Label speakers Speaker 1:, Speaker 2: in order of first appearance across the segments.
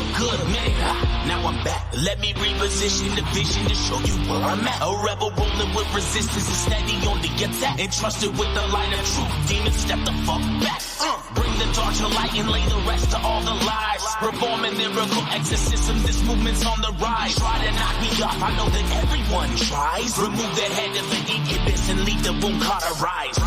Speaker 1: a good minute. Now I'm back. Let me reposition the vision to show you where I'm at. A rebel rolling with resistance and steady on the attack. Entrusted with the light of truth. Demons, step the fuck back. Bring the dark to light and lay the rest to all the lies. Performing lyrical exorcism. This movement's on the rise. Try to knock me off. I know that everyone tries. Remove the head of an incubus and leave the womb cauterized.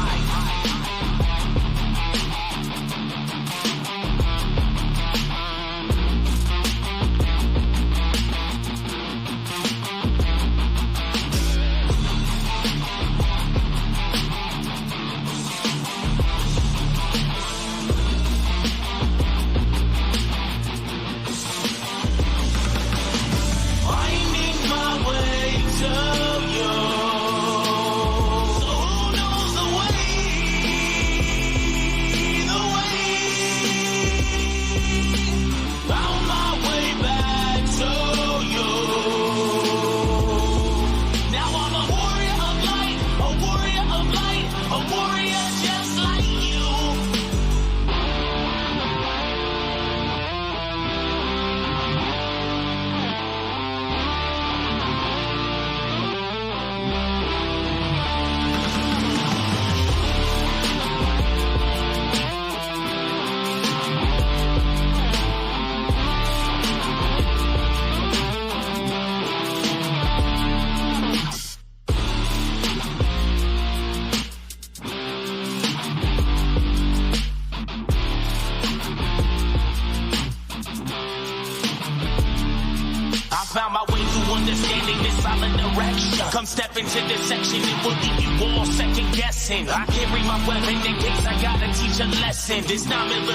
Speaker 1: Come step into this section, it will leave you all second guessing. I carry my weapon in case I gotta teach a lesson. This 9mm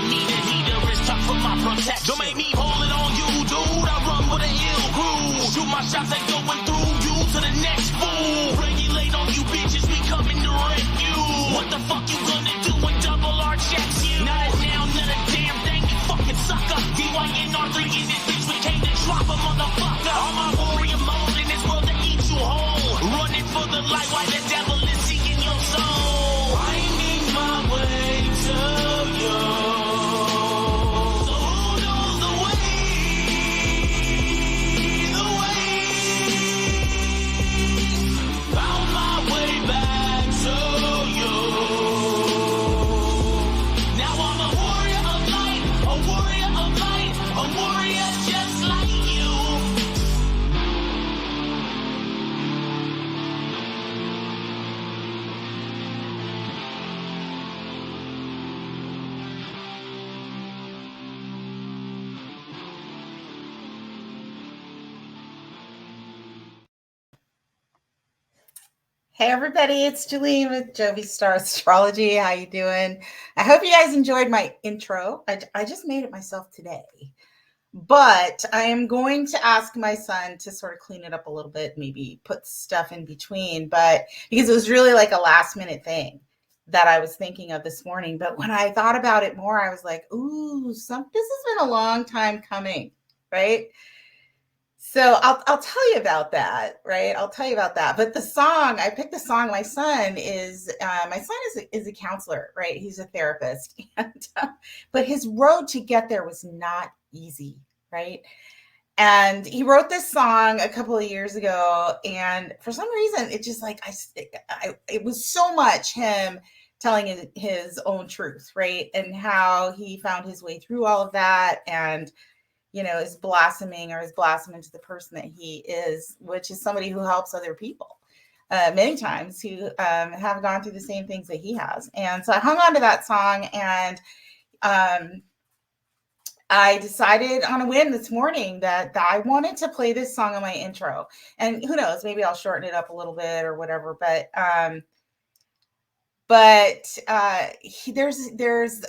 Speaker 1: heater is tough for my protection. Don't make me hold it on you, dude. I run with an ill crew. Shoot my shots and going through you to the next fool. Regulate on you bitches, we coming to wreck you. What the fuck you gonna do when double R checks you? Not a now, not a damn thing, you fucking sucker. DYNR3 in this bitch, we came to drop a motherfucker. All my warrior mode in this world to eat you whole. Running for the light while the devil is seeking your soul. Finding my way to you. So who knows the way? The way. Found my way back to you. Now I'm a warrior of light, a warrior of light, a warrior just like you.
Speaker 2: Hey everybody, it's Julie with Jovi Star Astrology. How you doing? I hope you guys enjoyed my intro. I just made it myself today, but I am going to ask my son to sort of clean it up a little bit, maybe put stuff in between, but because it was really like a last minute thing that I was thinking of this morning. But when I thought about it more, I was like, ooh, this has been a long time coming, right? So I'll tell you about that, right? I'll tell you about that. But the song, I picked the song. My son is a counselor, right? He's a therapist, but his road to get there was not easy, right? And he wrote this song a couple of years ago, and for some reason, it just like it was so much him telling his own truth, right? And how he found his way through all of that, and is blossoming into the person that he is, which is somebody who helps other people many times who have gone through the same things that he has. And so I hung on to that song, and I decided on a whim this morning that I wanted to play this song on my intro. And who knows, maybe I'll shorten it up a little bit or whatever. But there's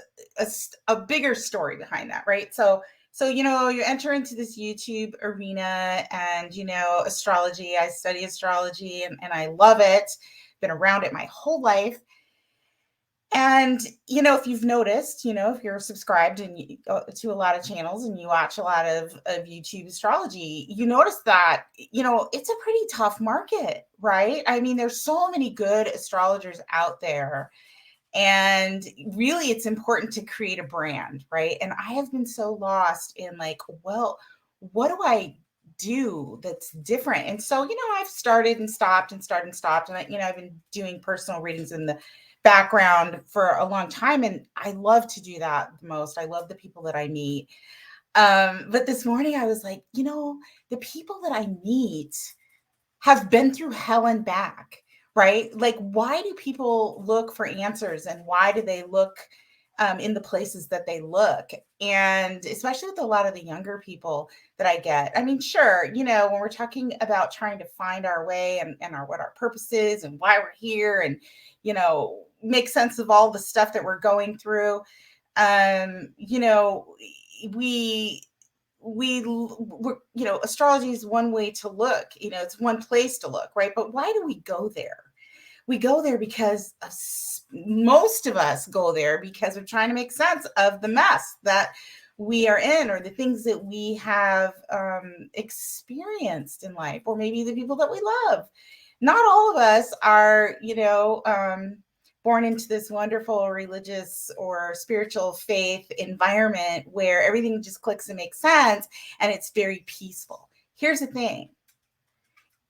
Speaker 2: a bigger story behind that, right? So you enter into this YouTube arena, and astrology. I study astrology, and I love it. Been around it my whole life. And if you've noticed, if you're subscribed to a lot of channels and you watch a lot of YouTube astrology, you notice that it's a pretty tough market, right? I mean, there's so many good astrologers out there. And really, it's important to create a brand, right? And I have been so lost in like, well, what do I do that's different? And so, I've started and stopped and started and stopped. And I've been doing personal readings in the background for a long time. And I love to do that the most. I love the people that I meet. But this morning I was like, the people that I meet have been through hell and back, right? Like, why do people look for answers, and why do they look in the places that they look? And especially with a lot of the younger people that I get. I mean, sure, when we're talking about trying to find our way and what our purpose is and why we're here, and, make sense of all the stuff that we're going through. We astrology is one way to look, it's one place to look, right? But why do we go there? We go there because most of us go there because we're trying to make sense of the mess that we are in, or the things that we have experienced in life, or maybe the people that we love. Not all of us are, born into this wonderful religious or spiritual faith environment where everything just clicks and makes sense and it's very peaceful. Here's the thing.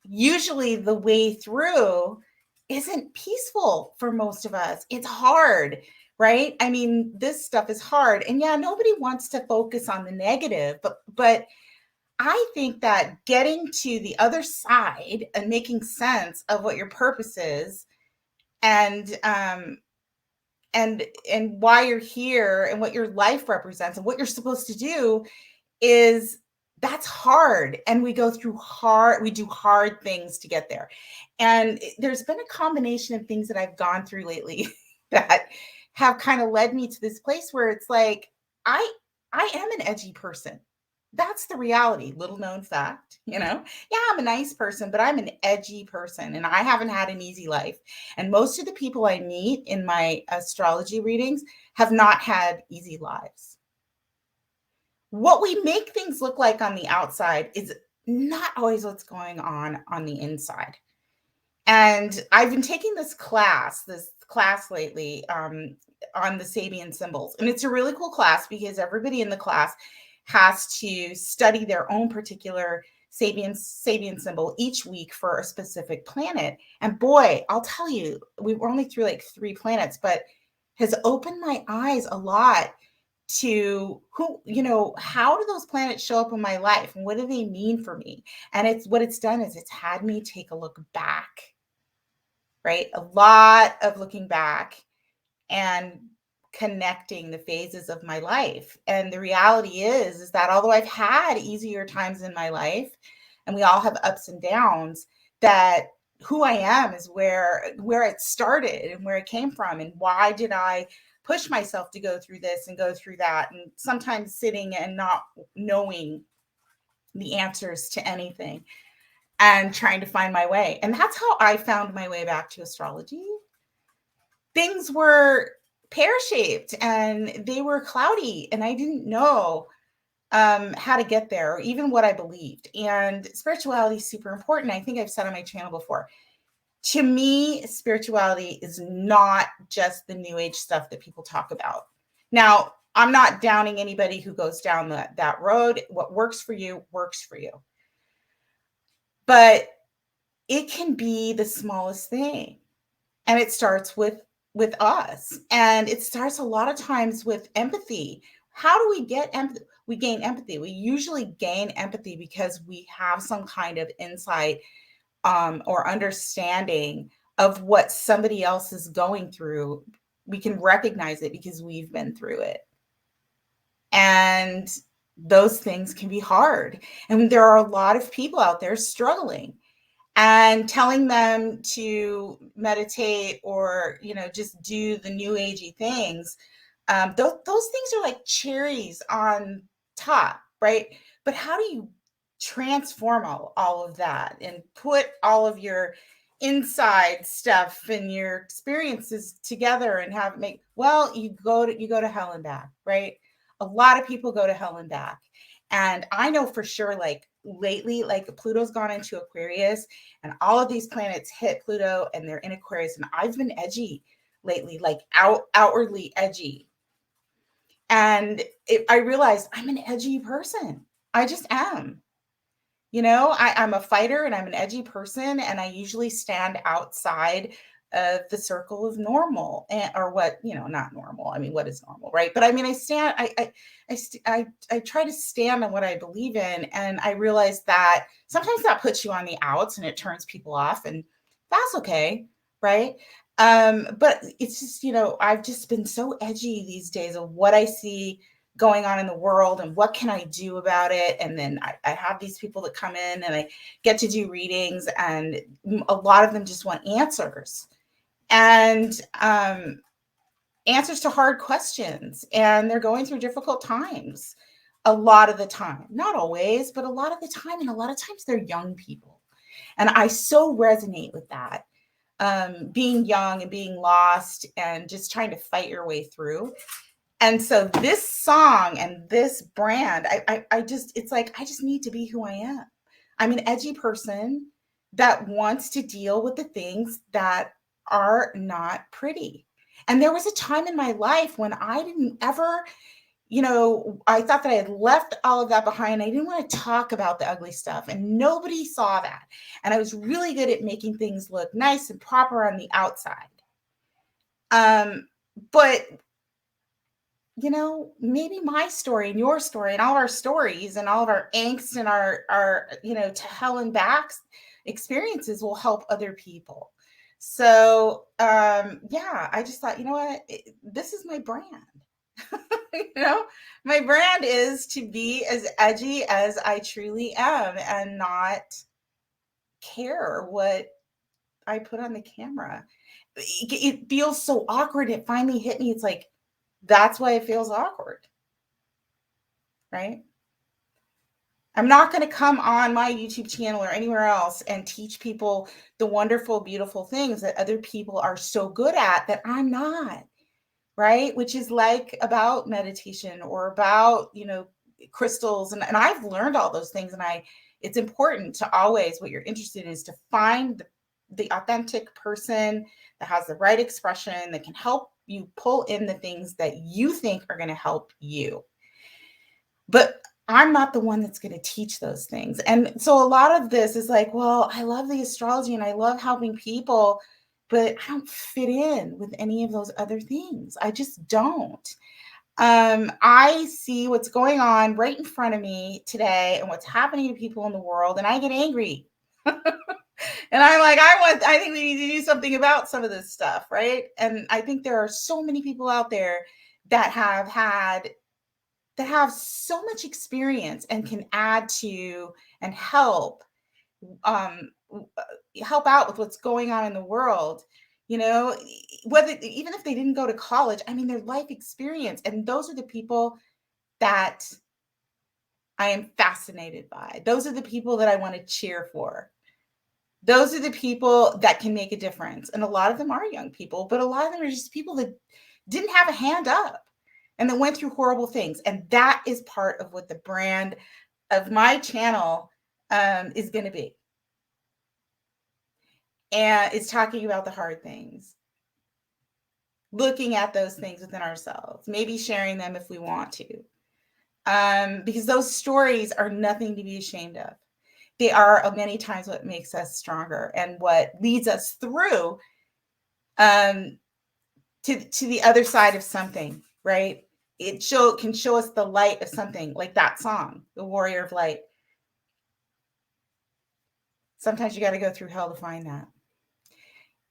Speaker 2: Usually the way through isn't peaceful for most of us. It's hard, right? I mean, this stuff is hard. And yeah, nobody wants to focus on the negative, but I think that getting to the other side and making sense of what your purpose is, and why you're here, and what your life represents, and what you're supposed to do, that's hard. And we do hard things to get there. And there's been a combination of things that I've gone through lately that have kind of led me to this place where it's like, I am an edgy person. That's the reality. Little known fact, yeah, I'm a nice person, but I'm an edgy person, and I haven't had an easy life. And most of the people I meet in my astrology readings have not had easy lives. What we make things look like on the outside is not always what's going on the inside. And I've been taking this class lately on the Sabian symbols. And it's a really cool class because everybody in the class has to study their own particular Sabian symbol each week for a specific planet. And boy, I'll tell you, we were only through like 3 planets, but has opened my eyes a lot to how do those planets show up in my life, and what do they mean for me? And it's done is it's had me take a look back, right? A lot of looking back and connecting the phases of my life. And the reality is that although I've had easier times in my life, and we all have ups and downs, that who I am is where it started and where it came from, and why did I push myself to go through this and go through that, and sometimes sitting and not knowing the answers to anything and trying to find my way. And that's how I found my way back to astrology. Things were pear-shaped and they were cloudy, and I didn't know how to get there, or even what I believed. And spirituality is super important. I think I've said on my channel before, to me, spirituality is not just the new age stuff that people talk about. Now, I'm not downing anybody who goes down that road. What works for you works for you. But it can be the smallest thing. And it starts with us. And it starts a lot of times with empathy. How do we get empathy? We gain empathy. We usually gain empathy because we have some kind of insight or understanding of what somebody else is going through. We can recognize it because we've been through it. And those things can be hard. And there are a lot of people out there struggling, and telling them to meditate or, just do the new agey things. Those things are like cherries on top, right? But how do you transform all of that and put all of your inside stuff and your experiences together and have it make, well, you go to hell and back, right? A lot of people go to hell and back. And I know for sure, like lately, like Pluto's gone into Aquarius, and all of these planets hit Pluto and they're in Aquarius, and I've been edgy lately, like outwardly edgy. And I realized I'm an edgy person. I just am. I'm a fighter and I'm an edgy person, and I usually stand outside of the circle of normal, or what, not normal. I mean, what is normal, right? But I mean, I try to stand on what I believe in, and I realize that sometimes that puts you on the outs and it turns people off, and that's okay, right? But it's just, I've just been so edgy these days of what I see going on in the world and what can I do about it. And then I have these people that come in and I get to do readings, and a lot of them just want answers, and answers to hard questions, and they're going through difficult times a lot of the time, not always, but a lot of the time. And a lot of times they're young people, and I so resonate with that. Being young and being lost and just trying to fight your way through. And so this song and this brand, it's like, I just need to be who I am. I'm an edgy person that wants to deal with the things that are not pretty. And there was a time in my life when I didn't ever, I thought that I had left all of that behind. I didn't want to talk about the ugly stuff, and nobody saw that. And I was really good at making things look nice and proper on the outside. But maybe my story and your story and all of our stories and all of our angst and our to hell and back experiences will help other people. So I just thought, what, this is my brand. My brand is to be as edgy as I truly am and not care what I put on the camera. It feels so awkward. It finally hit me. It's like, that's why it feels awkward, right? I'm not going to come on my YouTube channel or anywhere else and teach people the wonderful, beautiful things that other people are so good at that I'm not, right? Which is like about meditation or about, crystals. And I've learned all those things. And it's important to always, what you're interested in is to find the authentic person that has the right expression that can help you pull in the things that you think are going to help you. But I'm not the one that's going to teach those things. And so a lot of this is like, well, I love the astrology and I love helping people, but I don't fit in with any of those other things. I just don't. I see what's going on right in front of me today and what's happening to people in the world, and I get angry. And I'm like, I think we need to do something about some of this stuff, right? And I think there are so many people out there that have so much experience and can add to and help out with what's going on in the world. Whether, even if they didn't go to college, I mean, their life experience, and those are the people that I am fascinated by. Those are the people that I want to cheer for. Those are the people that can make a difference. And a lot of them are young people, but a lot of them are just people that didn't have a hand up and that went through horrible things. And that is part of what the brand of my channel is going to be. And it's talking about the hard things, looking at those things within ourselves, maybe sharing them if we want to, because those stories are nothing to be ashamed of. They are many times what makes us stronger and what leads us through to the other side of something, right? It can show us the light of something, like that song, The Warrior of Light. Sometimes you got to go through hell to find that.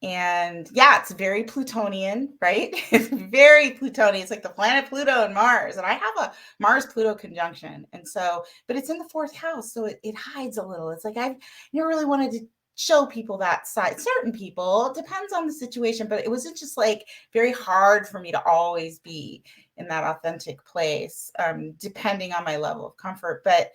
Speaker 2: And yeah, it's very Plutonian, right? It's very Plutonian. It's like the planet Pluto and Mars. And I have a Mars-Pluto conjunction. And so, but it's in the 4th house. So it hides a little. It's like, I've never really wanted to show people that side. Certain people, it depends on the situation, but it wasn't just like very hard for me to always be in that authentic place, depending on my level of comfort. But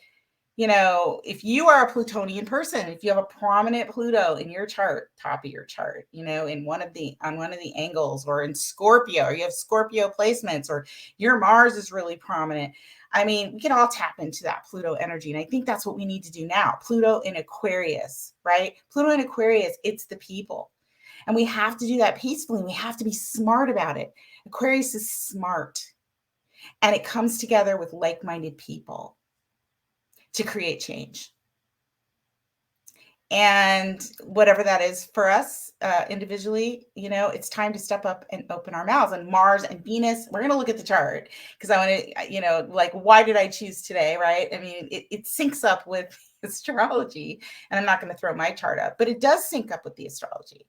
Speaker 2: if you are a Plutonian person, if you have a prominent Pluto in your chart, top of your chart, on one of the angles, or in Scorpio, or you have Scorpio placements, or your Mars is really prominent. I mean, we can all tap into that Pluto energy. And I think that's what we need to do now. Pluto in Aquarius, right? Pluto in Aquarius, it's the people. And we have to do that peacefully. We have to be smart about it. Aquarius is smart, and it comes together with like-minded people to create change. And whatever that is for us individually, it's time to step up and open our mouths. And Mars and Venus, we're going to look at the chart because I want to, like, why did I choose today, right? I mean, it syncs up with astrology, and I'm not going to throw my chart up, but it does sync up with the astrology,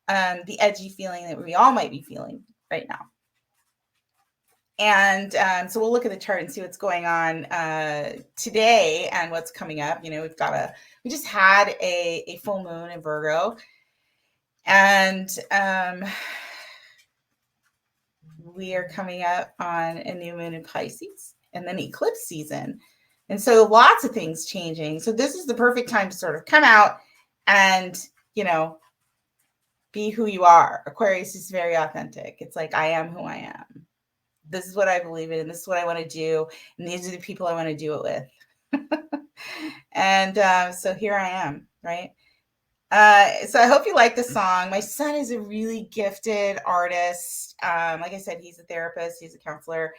Speaker 2: the edgy feeling that we all might be feeling right now. And so we'll look at the chart and see what's going on today and what's coming up. We just had a full moon in Virgo, and we are coming up on a new moon in Pisces, and then eclipse season. And so lots of things changing. So this is the perfect time to sort of come out and, be who you are. Aquarius is very authentic. It's like, I am who I am. This is what I believe in. This is what I want to do. And these are the people I want to do it with. And so here I am, right? So I hope you like the song. My son is a really gifted artist. Like I said, he's a therapist. He's a counselor.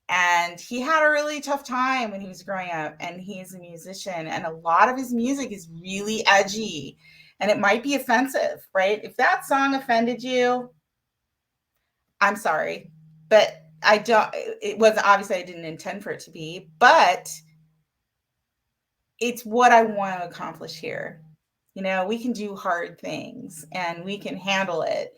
Speaker 2: And he had a really tough time when he was growing up. And he's a musician. And a lot of his music is really edgy. And it might be offensive, right? If that song offended you, I'm sorry. But it wasn't, obviously I didn't intend for it to be, but it's what I want to accomplish here. We can do hard things and we can handle it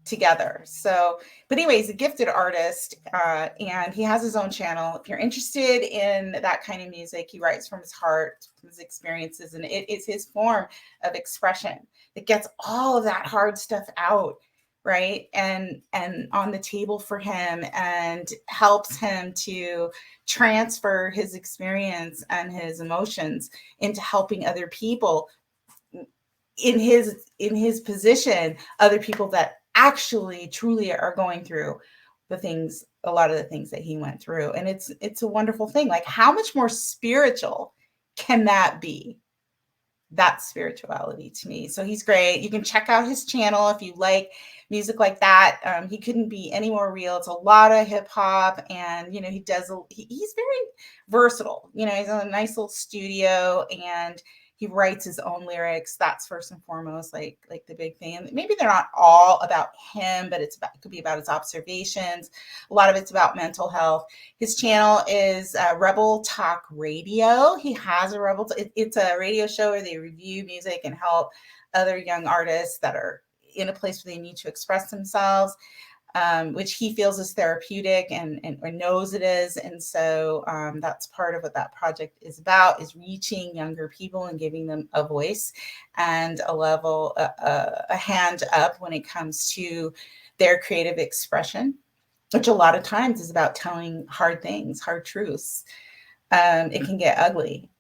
Speaker 2: together. So, but anyways, a gifted artist, and he has his own channel. If you're interested in that kind of music, he writes from his heart, from his experiences, and it is his form of expression that gets all of that hard stuff out, right? And on the table for him, and helps him to transfer his experience and his emotions into helping other people in his position, other people that actually truly are going through a lot of the things that he went through. And it's a wonderful thing. Like, how much more spiritual can that be? That's spirituality to me. So he's great. You can check out his channel if you like music like that. He couldn't be any more real. It's a lot of hip hop, and he's very versatile. He's in a nice little studio, and he writes his own lyrics. That's first and foremost, like the big thing. And maybe they're not all about him, but it could be about his observations. A lot of it's about mental health. His channel is Rebel Talk Radio. He has it's a radio show where they review music and help other young artists that are in a place where they need to express themselves, which he feels is therapeutic and knows it is. And so that's part of what that project is about, is reaching younger people and giving them a voice and a hand up when it comes to their creative expression, which a lot of times is about telling hard things, hard truths. It can get ugly.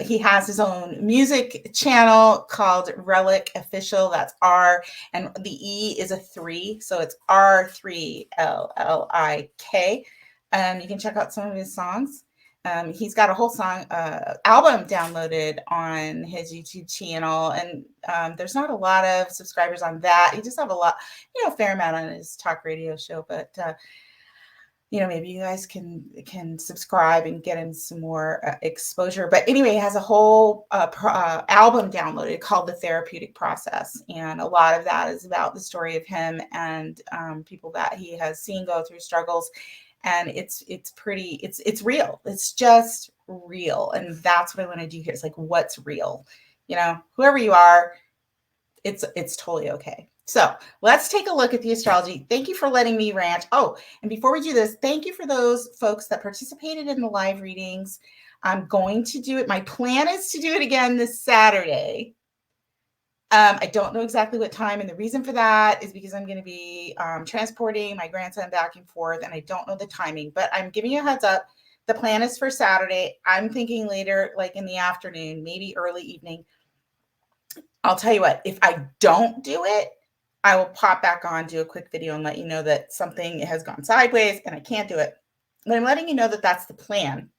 Speaker 2: He has his own music channel called Relic Official. That's R, and the E is a 3, so it's R3LLIK. You can check out some of his songs. He's got a whole album downloaded on his YouTube channel, and there's not a lot of subscribers on that. He just have a fair amount on his talk radio show, but maybe you guys can subscribe and get him some more exposure. But anyway, he has a whole album downloaded called The Therapeutic Process. And a lot of that is about the story of him and people that he has seen go through struggles. And it's real. It's just real. And that's what I want to do here. It's like, what's real? Whoever you are, it's totally okay. So let's take a look at the astrology. Thank you for letting me rant. Oh, and before we do this, thank you for those folks that participated in the live readings. I'm going to do it. My plan is to do it again this Saturday. I don't know exactly what time. And the reason for that is because I'm going to be transporting my grandson back and forth. And I don't know the timing, but I'm giving you a heads up. The plan is for Saturday. I'm thinking later, like in the afternoon, maybe early evening. I'll tell you what, if I don't do it, I will pop back on, do a quick video, and let you know that something has gone sideways and I can't do it. But I'm letting you know that that's the plan.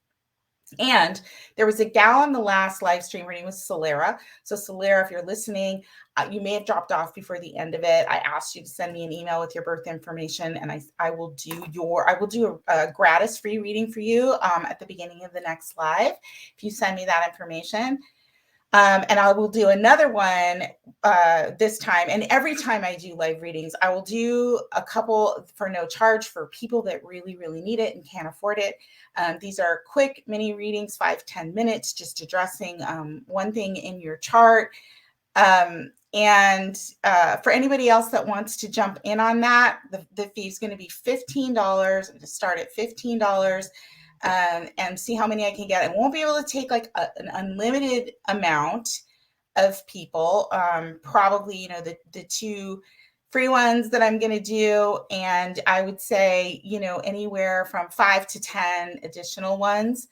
Speaker 2: And there was a gal on the last live stream. Her name was Solera. So Solera, if you're listening, you may have dropped off before the end of it. I asked you to send me an email with your birth information, and I will do a gratis free reading for you at the beginning of the next live if you send me that information. And I will do another one this time. And every time I do live readings, I will do a couple for no charge for people that really, really need it and can't afford it. These are quick mini readings, 5-10 minutes, just addressing one thing in your chart. And for anybody else that wants to jump in on that, the fee is going to be $15. I'm going to start at $15. And see how many I can get. I won't be able to take like an unlimited amount of people. Probably, the two free ones that I'm going to do. And I would say, anywhere from 5 to 10 additional ones.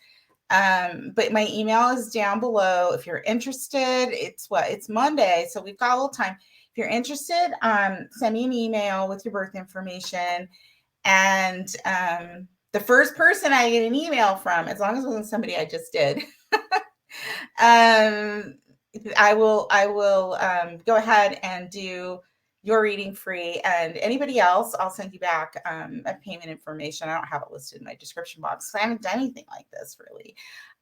Speaker 2: But my email is down below. If you're interested, it's Monday. So we've got a little time. If you're interested, send me an email with your birth information. And the first person I get an email from, as long as it wasn't somebody I just did, I will go ahead and do your reading free. And anybody else, I'll send you back a payment information. I don't have it listed in my description box. I haven't done anything like this really,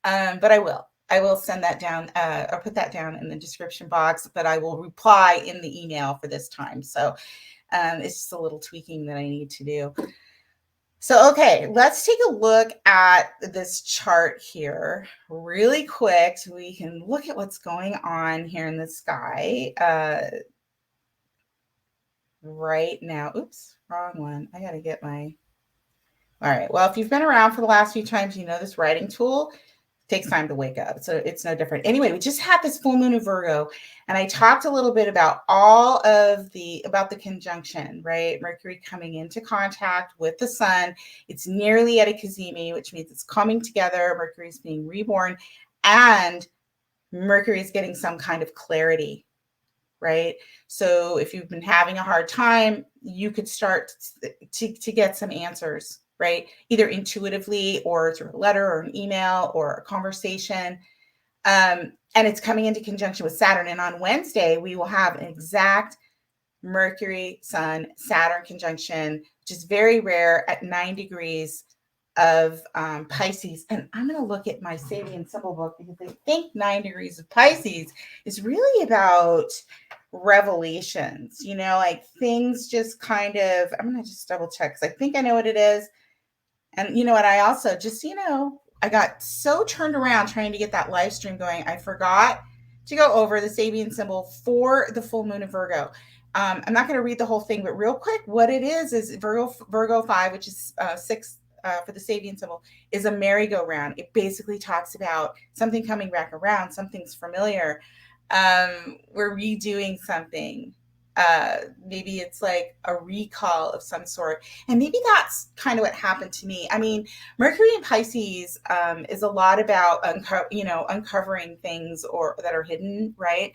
Speaker 2: but I will. I will send that down or put that down in the description box, but I will reply in the email for this time. So it's just a little tweaking that I need to do. So, okay, let's take a look at this chart here really quick so we can look at what's going on here in the sky right now. Oops, wrong one. I got to get my... All right, well, if you've been around for the last few times, you know this writing tool takes time to wake up. So it's no different. Anyway, we just had this full moon of Virgo, and I talked a little bit about about the conjunction, right? Mercury coming into contact with the sun. It's nearly at a cazimi, which means it's coming together. Mercury's being reborn, and Mercury is getting some kind of clarity, right? So if you've been having a hard time, you could start to get some answers, right? Either intuitively or through a letter or an email or a conversation. And it's coming into conjunction with Saturn. And on Wednesday, we will have an exact Mercury, Sun, Saturn conjunction, which is very rare at 9 degrees of Pisces. And I'm going to look at my Sabian symbol book because I think 9 degrees of Pisces is really about revelations, like things just kind of, I'm going to just double check because I think I know what it is. And you know what? I also just, I got so turned around trying to get that live stream going. I forgot to go over the Sabian symbol for the full moon of Virgo. I'm not going to read the whole thing, but real quick, what it is Virgo 5, which is 6 for the Sabian symbol, is a merry-go-round. It basically talks about something coming back around, something's familiar. We're redoing something. Maybe it's like a recall of some sort. And maybe that's kind of what happened to me. I mean, Mercury in Pisces is a lot about, uncovering things that are hidden, right?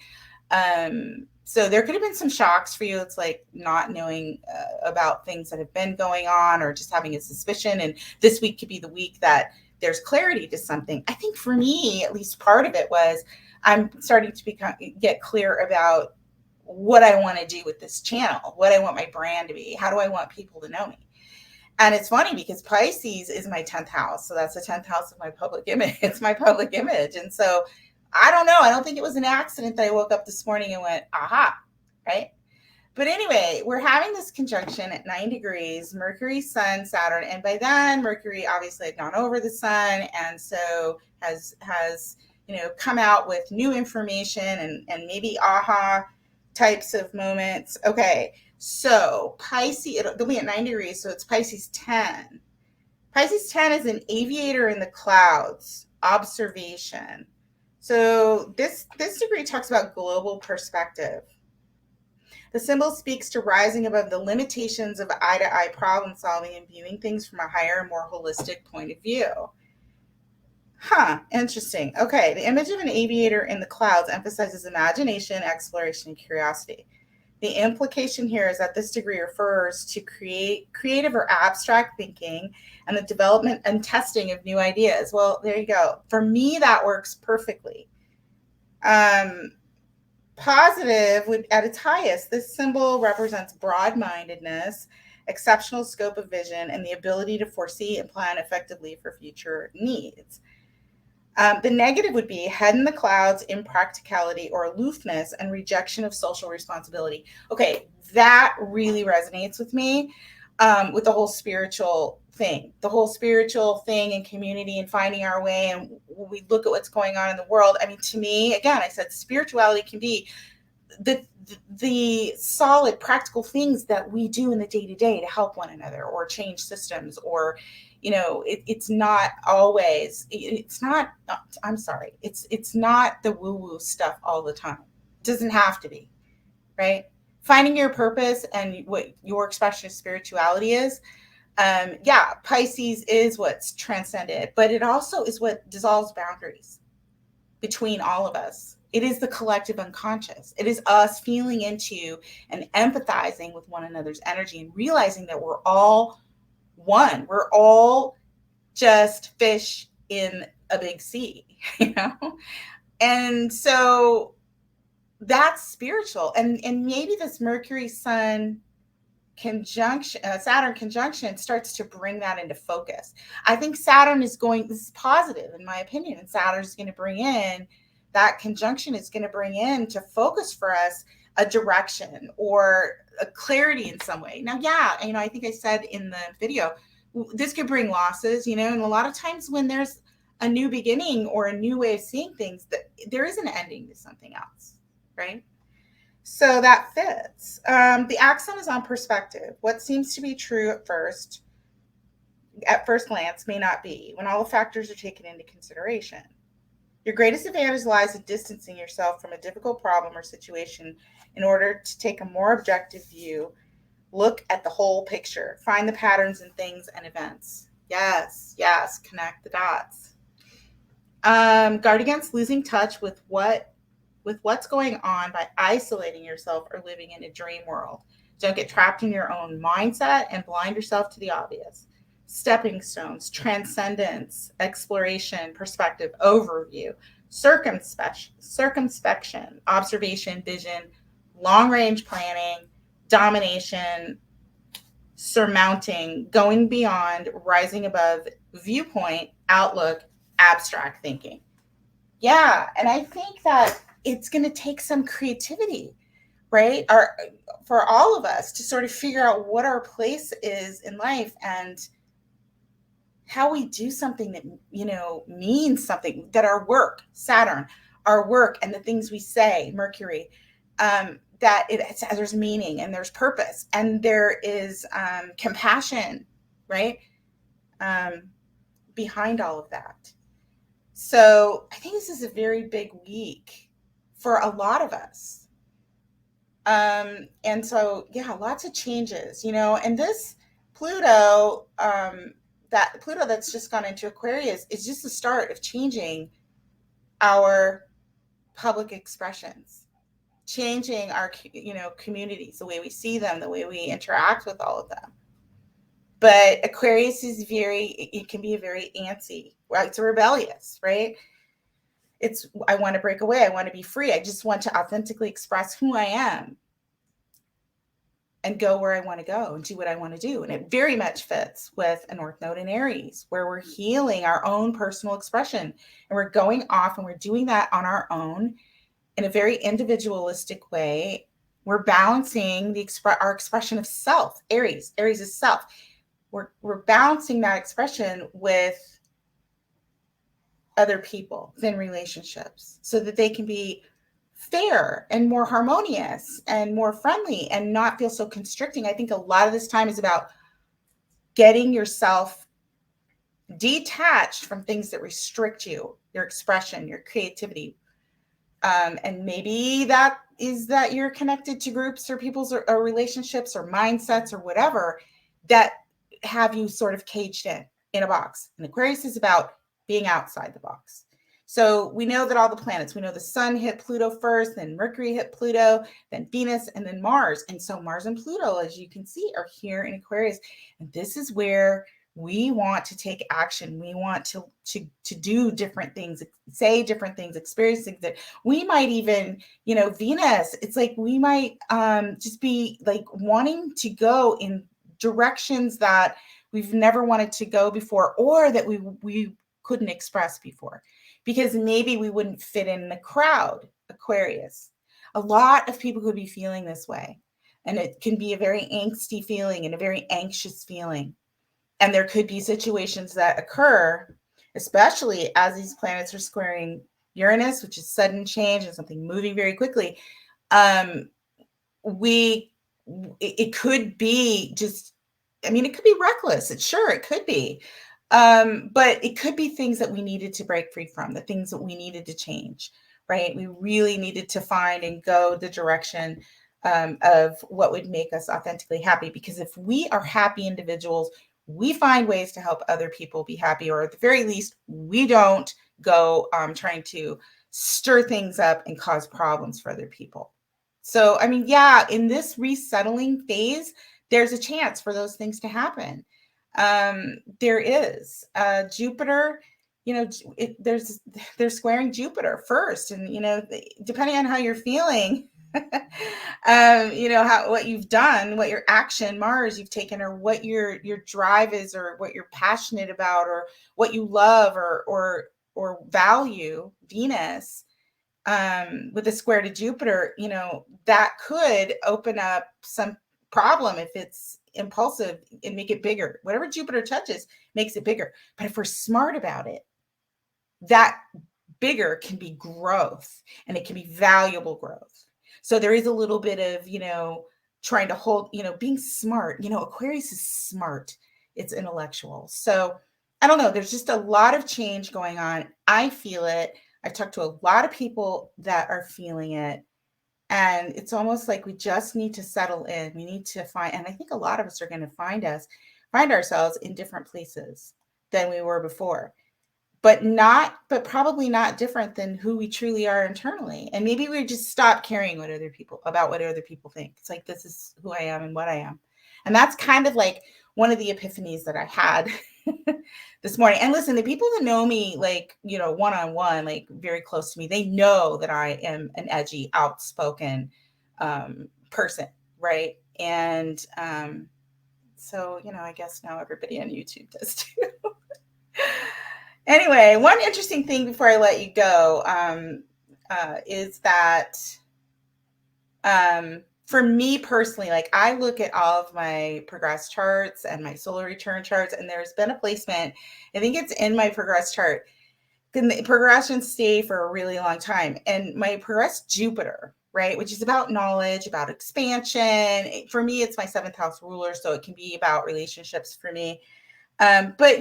Speaker 2: So there could have been some shocks for you. It's like not knowing about things that have been going on or just having a suspicion. And this week could be the week that there's clarity to something. I think for me, at least part of it was I'm starting to get clear about what I want to do with this channel, what I want my brand to be, how do I want people to know me. And it's funny because Pisces is my 10th house. So that's the 10th house of my public image. It's my public image. And so I don't know. I don't think it was an accident that I woke up this morning and went, aha, right? But anyway, we're having this conjunction at 9 degrees, Mercury, Sun, Saturn. And by then, Mercury obviously had gone over the sun and so has come out with new information and maybe aha types of moments. Okay, so Pisces, it'll be at 9 degrees, so it's Pisces 10. Pisces 10 is an aviator in the clouds, observation. So this degree talks about global perspective. The symbol speaks to rising above the limitations of eye-to-eye problem solving and viewing things from a higher, more holistic point of view. Interesting. Okay, the image of an aviator in the clouds emphasizes imagination, exploration, and curiosity. The implication here is that this degree refers to creative or abstract thinking and the development and testing of new ideas. Well, there you go. For me, that works perfectly. Positive would, at its highest, this symbol represents broad-mindedness, exceptional scope of vision, and the ability to foresee and plan effectively for future needs. The negative would be head in the clouds, impracticality, or aloofness, and rejection of social responsibility. Okay, that really resonates with me, with the whole spiritual thing and community and finding our way. And we look at what's going on in the world. I mean, to me, again, I said spirituality can be the solid practical things that we do in the day-to-day to help one another or change systems, or it's not always, it's not the woo-woo stuff all the time. It doesn't have to be, right? Finding your purpose and what your expression of spirituality is. Pisces is what's transcended, but it also is what dissolves boundaries between all of us. It is the collective unconscious. It is us feeling into and empathizing with one another's energy and realizing that we're all one. We're all just fish in a big sea, And so that's spiritual. And maybe this Mercury Sun conjunction, Saturn conjunction starts to bring that into focus. I think Saturn this is positive in my opinion, and Saturn is going to bring in, that conjunction is going to bring in to focus for us a direction or a clarity in some way. Now, I think I said in the video, this could bring losses, and a lot of times when there's a new beginning or a new way of seeing things, that there is an ending to something else, right? So that fits. The accent is on perspective. What seems to be true at first glance may not be when all the factors are taken into consideration. Your greatest advantage lies in distancing yourself from a difficult problem or situation in order to take a more objective view. Look at the whole picture. Find the patterns in things and events. Yes, connect the dots. Guard against losing touch with what's going on by isolating yourself or living in a dream world. Don't get trapped in your own mindset and blind yourself to the obvious. Stepping stones, transcendence, exploration, perspective, overview, circumspection, observation, vision, long-range planning, domination, surmounting, going beyond, rising above, viewpoint, outlook, abstract thinking. And I think that it's going to take some creativity, right? For all of us to sort of figure out what our place is in life and how we do something that, means something, that our work, Saturn, our work and the things we say, Mercury, that there's meaning and there's purpose and there is compassion, right? Behind all of that. So I think this is a very big week for a lot of us. And so, lots of changes, and this Pluto, that Pluto that's just gone into Aquarius is just the start of changing our public expressions, changing our, communities, the way we see them, the way we interact with all of them. But Aquarius is it can be very antsy, right? It's rebellious, right? I want to break away. I want to be free. I just want to authentically express who I am and go where I want to go and do what I want to do. And it very much fits with a North Node in Aries, where we're healing our own personal expression and we're going off and we're doing that on our own in a very individualistic way. We're balancing our expression of self. Aries is self. We're balancing that expression with other people within relationships so that they can be fair and more harmonious and more friendly and not feel so constricting. I think a lot of this time is about getting yourself detached from things that restrict you, your expression, your creativity. And maybe that is that you're connected to groups or people's or relationships or mindsets or whatever that have you sort of caged in a box. And Aquarius is about being outside the box. So we know that all the planets, we know the sun hit Pluto first, then Mercury hit Pluto, then Venus, and then Mars. And so Mars and Pluto, as you can see, are here in Aquarius. And this is where we want to take action. We want to do different things, say different things, experience things that we might even, Venus, it's like we might just be like wanting to go in directions that we've never wanted to go before, or that we couldn't express before, because maybe we wouldn't fit in the crowd. Aquarius, a lot of people could be feeling this way, and it can be a very angsty feeling and a very anxious feeling. And there could be situations that occur, especially as these planets are squaring Uranus, which is sudden change and something moving very quickly. It could be just, it could be reckless. It could be. But it could be things that we needed to break free from, the things that we needed to change, right? We really needed to find and go the direction of what would make us authentically happy. Because if we are happy individuals, we find ways to help other people be happy, or at the very least, we don't go trying to stir things up and cause problems for other people. So, in this resettling phase, there's a chance for those things to happen. There is Jupiter, they're squaring Jupiter first. And, depending on how you're feeling, what you've done, what your action, Mars, you've taken, or what your drive is, or what you're passionate about, or what you love or value, Venus, with a square to Jupiter, that could open up some problem if it's impulsive and make it bigger. Whatever Jupiter touches makes it bigger. But if we're smart about it, that bigger can be growth, and it can be valuable growth. So there is a little bit of, trying to hold, being smart. Aquarius is smart. It's intellectual. So I don't know. There's just a lot of change going on. I feel it. I've talked to a lot of people that are feeling it. And it's almost like we just need to settle in. We need to find, and I think a lot of us are going to find ourselves in different places than we were before. But probably not different than who we truly are internally. And maybe we just stop caring what other people think. It's like, this is who I am and what I am. And that's kind of like one of the epiphanies that I had this morning. And listen, the people that know me, like, one-on-one, like very close to me, they know that I am an edgy, outspoken person, right? And so, I guess now everybody on YouTube does too. Anyway, one interesting thing before I let you go is that for me personally, like, I look at all of my progress charts and my solar return charts, and there's been a placement, I think it's in my progress chart, then the progressions stay for a really long time. And my progress Jupiter, right, which is about knowledge, about expansion. For me, it's my 7th house ruler, so it can be about relationships for me. But,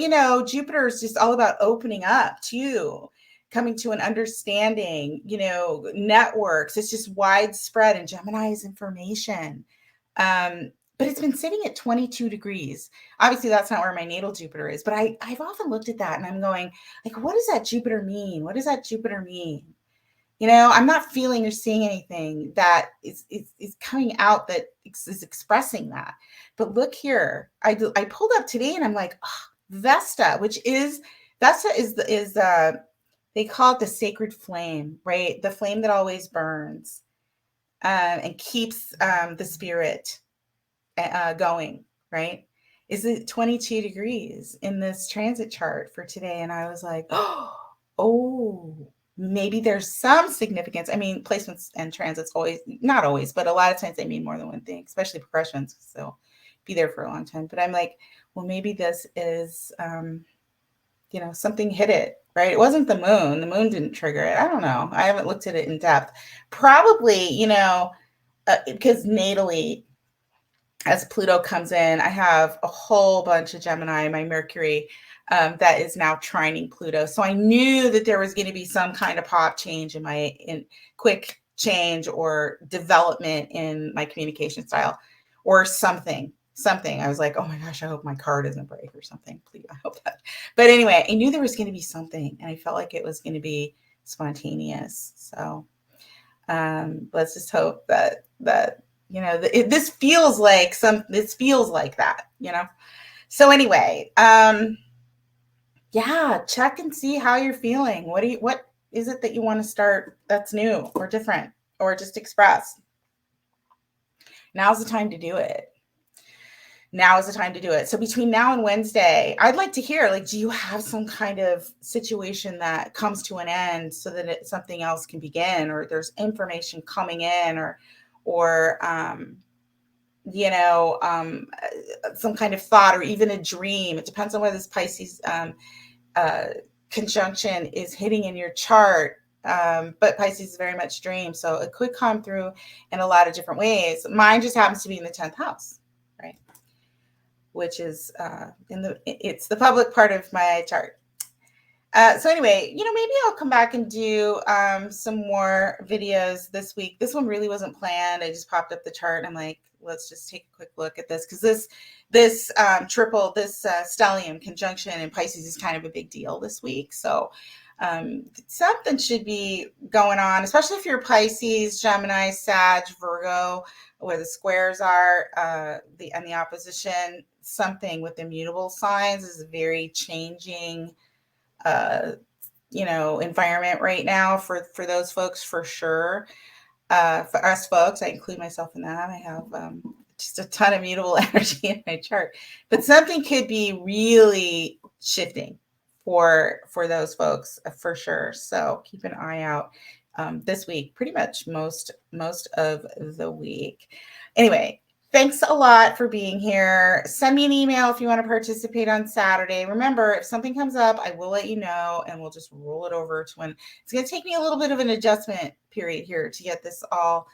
Speaker 2: Jupiter is just all about opening up to, coming to an understanding, networks. It's just widespread, and Gemini is information. But it's been sitting at 22 degrees. Obviously, that's not where my natal Jupiter is, but I've often looked at that and I'm going, like, what does that Jupiter mean? What does that Jupiter mean? I'm not feeling or seeing anything that is coming out that is expressing that. But look here, I pulled up today and I'm like, Vesta, they call it the sacred flame, right? The flame that always burns and keeps the spirit going, right? Is it 22 degrees in this transit chart for today? And I was like, oh, maybe there's some significance. Placements and transits not always, but a lot of times they mean more than one thing, especially progressions. So be there for a long time. But I'm like, well, maybe this is, something hit it, right? It wasn't the moon. The moon didn't trigger it. I don't know. I haven't looked at it in depth. Probably, because natally, as Pluto comes in, I have a whole bunch of Gemini, my Mercury, that is now trining Pluto. So I knew that there was going to be some kind of pop change in quick change or development in my communication style or something. I was like, oh my gosh, I hope my car doesn't break or something. Please, I hope that. But anyway, I knew there was going to be something, and I felt like it was going to be spontaneous. So let's just hope that this feels like that, So anyway, yeah, check and see how you're feeling. What is it that you want to start that's new or different or just express? Now's the time to do it. Now is the time to do it. So between now and Wednesday, I'd like to hear, like, do you have some kind of situation that comes to an end so that something else can begin, or there's information coming in, or some kind of thought, or even a dream. It depends on whether this Pisces conjunction is hitting in your chart. But Pisces is very much dream. So it could come through in a lot of different ways. Mine just happens to be in the 10th house, right? Which is it's the public part of my chart. So anyway, maybe I'll come back and do some more videos this week. This one really wasn't planned. I just popped up the chart and I'm like, let's just take a quick look at this, because this stellium conjunction in Pisces is kind of a big deal this week. So something should be going on, especially if you're Pisces, Gemini, Sag, Virgo, where the squares are, and the opposition. Something with immutable signs is a very changing environment right now for those folks, for sure. For us folks, I include myself in that. I have just a ton of mutable energy in my chart, but something could be really shifting for those folks, for sure. So keep an eye out this week, pretty much most of the week. Anyway, thanks a lot for being here. Send me an email if you want to participate on Saturday. Remember, if something comes up, I will let you know, and we'll just roll it over to when it's going to take me a little bit of an adjustment period here to get this all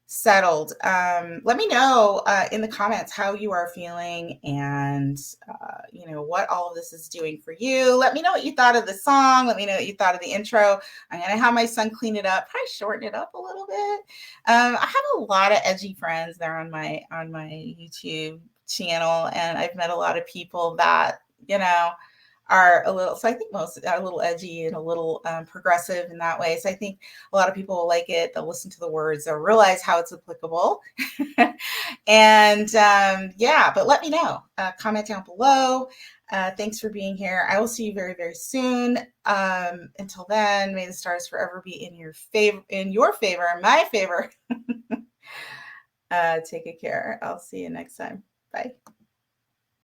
Speaker 2: settled. Let me know in the comments how you are feeling, and what all of this is doing for you. Let me know what you thought of the song. Let me know what you thought of the intro. I'm gonna have my son clean it up, probably shorten it up a little bit. I have a lot of edgy friends there on my YouTube channel, and I've met a lot of people that are a little, so I think most are a little edgy and a little progressive in that way. So I think a lot of people will like it. They'll listen to the words, they'll realize how it's applicable. And but let me know. Comment down below. Thanks for being here. I will see you very, very soon. Until then, may the stars forever be in your favor, my favor. Take good care. I'll see you next time. Bye.